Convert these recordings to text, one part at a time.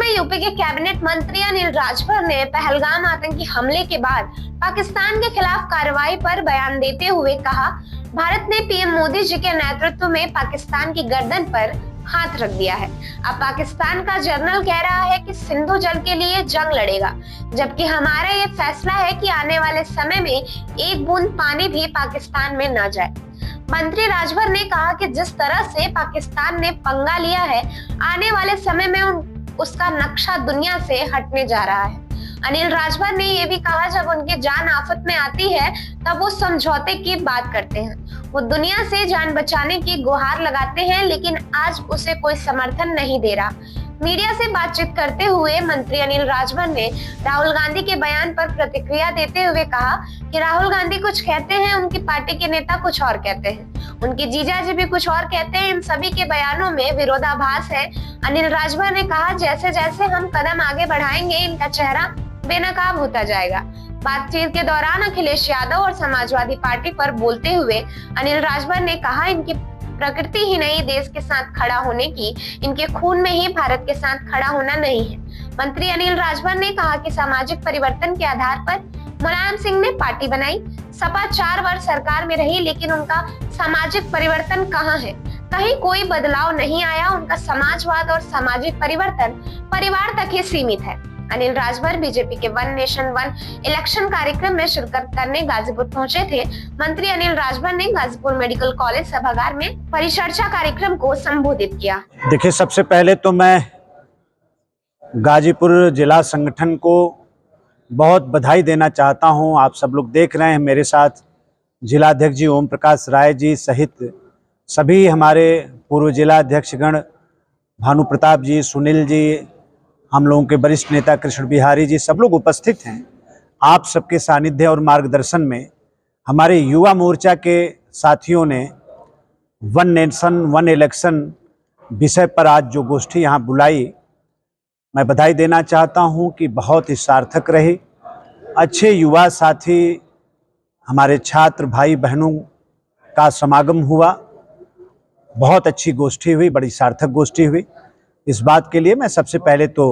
में यूपी के कैबिनेट मंत्री अनिल राजभर ने पहलगाम आतंकी हमले के बाद पाकिस्तान के खिलाफ कार्रवाई पर बयान देते हुए कहा, भारत ने पीएम मोदी जी के नेतृत्व में पाकिस्तान की गर्दन पर हाथ रख दिया है। अब पाकिस्तान का जनरल कह रहा है कि सिंधु जल के लिए जंग लड़ेगा, जबकि हमारा ये फैसला है कि आने वाले समय में एक बूंद पानी भी पाकिस्तान में न जाए। मंत्री राजभर ने कहा कि जिस तरह से पाकिस्तान ने पंगा लिया है, आने वाले समय में उसका नक्शा दुनिया से हटने जा रहा है। अनिल राजभर ने ये भी कहा, जब उनकी जान आफत में आती है तब वो समझौते की बात करते हैं। वो दुनिया से जान बचाने की गुहार लगाते हैं, लेकिन आज उसे कोई समर्थन नहीं दे रहा। मीडिया से बातचीत करते हुए मंत्री अनिल राजभर ने राहुल गांधी के बयान पर प्रतिक्रिया देते हुए कहा कि राहुल गांधी कुछ कहते हैं, उनकी पार्टी के नेता कुछ और कहते हैं, उनके जीजाजी भी कुछ और कहते हैं। इन सभी के बयानों में विरोधाभास है। अनिल राजभर ने कहा, जैसे जैसे हम कदम आगे बढ़ाएंगे, इनका चेहरा बेनकाब होता जाएगा। बातचीत के दौरान अखिलेश यादव और समाजवादी पार्टी पर बोलते हुए अनिल राजभर ने कहा, इनकी प्रकृति ही नहीं देश के साथ खड़ा होने की, इनके खून में ही भारत के साथ खड़ा होना नहीं है। मंत्री अनिल राजभर ने कहा कि सामाजिक परिवर्तन के आधार पर मुलायम सिंह ने पार्टी बनाई। सपा 4 वर्ष सरकार में रही, लेकिन उनका सामाजिक परिवर्तन कहाँ है? कहीं कोई बदलाव नहीं आया। उनका समाजवाद और सामाजिक परिवर्तन परिवार तक ही सीमित है। अनिल राजभर बीजेपी के वन नेशन वन इलेक्शन कार्यक्रम में शिरकत करने गाजीपुर पहुंचे थे। मंत्री अनिल राजभर ने गाजीपुर मेडिकल कॉलेज सभागार में परिचर्चा कार्यक्रम को संबोधित किया। देखिए, सबसे पहले तो मैं गाजीपुर जिला संगठन को बहुत बधाई देना चाहता हूं। आप सब लोग देख रहे हैं, मेरे साथ जिलाध्यक्ष जी ओम प्रकाश राय जी सहित सभी हमारे पूर्व जिलाध्यक्षगण, भानु प्रताप जी, सुनील जी, हम लोगों के वरिष्ठ नेता कृष्ण बिहारी जी, सब लोग उपस्थित हैं। आप सबके सानिध्य और मार्गदर्शन में हमारे युवा मोर्चा के साथियों ने वन नेशन वन इलेक्शन विषय पर आज जो गोष्ठी यहाँ बुलाई, मैं बधाई देना चाहता हूँ कि बहुत ही सार्थक रही। अच्छे युवा साथी, हमारे छात्र भाई बहनों का समागम हुआ, बहुत अच्छी गोष्ठी हुई, बड़ी सार्थक गोष्ठी हुई। इस बात के लिए मैं सबसे पहले तो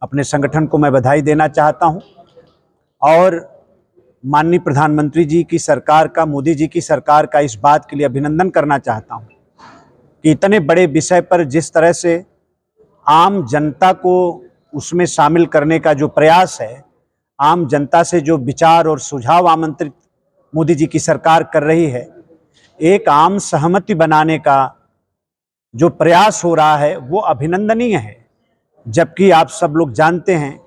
अपने संगठन को मैं बधाई देना चाहता हूं और माननीय प्रधानमंत्री जी की सरकार का, मोदी जी की सरकार का इस बात के लिए अभिनंदन करना चाहता हूं कि इतने बड़े विषय पर जिस तरह से आम जनता को उसमें शामिल करने का जो प्रयास है, आम जनता से जो विचार और सुझाव आमंत्रित मोदी जी की सरकार कर रही है, एक आम सहमति बनाने का जो प्रयास हो रहा है वो अभिनंदनीय है। जबकि आप सब लोग जानते हैं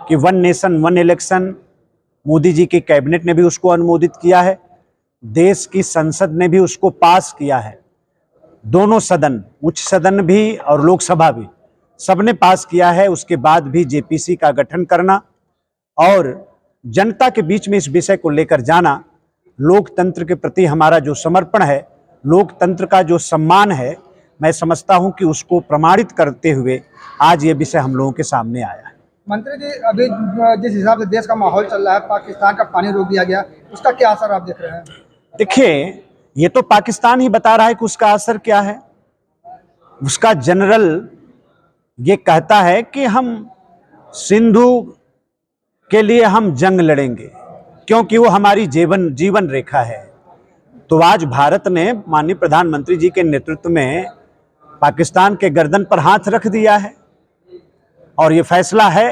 कि one nation one election Modi ji की कैबिनेट ने भी उसको अनुमोदित किया है, देश की संसद ने भी उसको पास किया है। दोनों सदन, उच्च सदन भी और लोकसभा भी, सबने पास किया है। उसके बाद भी जेपीसी का गठन करना और जनता के बीच में इस विषय को लेकर जाना, लोकतंत्र के प्रति हमारा जो समर्पण है, लोकतंत्र का जो सम्मान है, मैं समझता हूं कि उसको प्रमाणित करते हुए आज ये विषय हम लोगों के सामने आया है। मंत्री जी, अभी जिस हिसाब से देश का माहौल चल रहा है, पाकिस्तान का पानी रोक दिया गया, उसका क्या असर आप देख रहे हैं? देखिए, ये तो पाकिस्तान ही बता रहा है कि उसका असर क्या है। उसका जनरल ये कहता है कि हम सिंधु के लिए हम जंग लड़ेंगे क्योंकि वो हमारी जीवन रेखा है। तो आज भारत ने माननीय प्रधानमंत्री जी के नेतृत्व में पाकिस्तान के गर्दन पर हाथ रख दिया है और ये फैसला है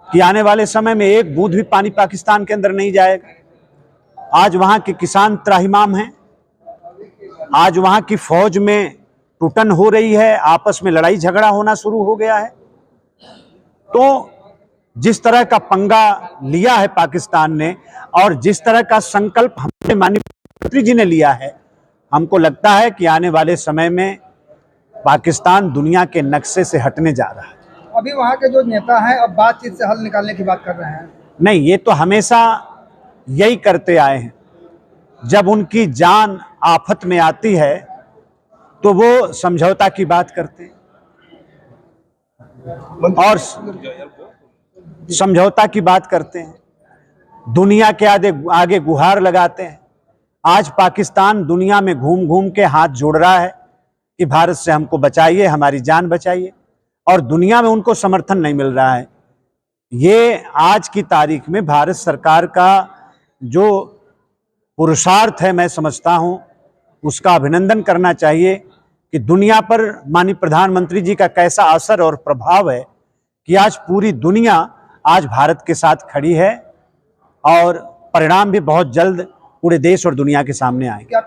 कि आने वाले समय में एक बूंद भी पानी पाकिस्तान के अंदर नहीं जाएगा। आज वहां के किसान त्राहिमाम हैं, आज वहां की फौज में टूटन हो रही है, आपस में लड़ाई झगड़ा होना शुरू हो गया है। तो जिस तरह का पंगा लिया है पाकिस्तान ने और जिस तरह का संकल्प हमारे माननीय प्रधानमंत्री जी ने लिया है, हमको लगता है कि आने वाले समय में पाकिस्तान दुनिया के नक्शे से हटने जा रहा है। अभी वहाँ के जो नेता हैं अब बातचीत से हल निकालने की बात कर रहे हैं। नहीं, ये तो हमेशा यही करते आए हैं। जब उनकी जान आफत में आती है तो वो समझौता की बात करते हैं और समझौता की बात करते हैं, दुनिया के आगे गुहार लगाते हैं। आज पाकिस्तान दुनिया में घूम घूम के हाथ जोड़ रहा है कि भारत से हमको बचाइए, हमारी जान बचाइए। और दुनिया में उनको समर्थन नहीं मिल रहा है। ये आज की तारीख में भारत सरकार का जो पुरुषार्थ है, मैं समझता हूँ उसका अभिनंदन करना चाहिए कि दुनिया पर माननीय प्रधानमंत्री जी का कैसा असर और प्रभाव है कि आज पूरी दुनिया आज भारत के साथ खड़ी है और परिणाम भी बहुत जल्द पूरे देश और दुनिया के सामने आएंगे।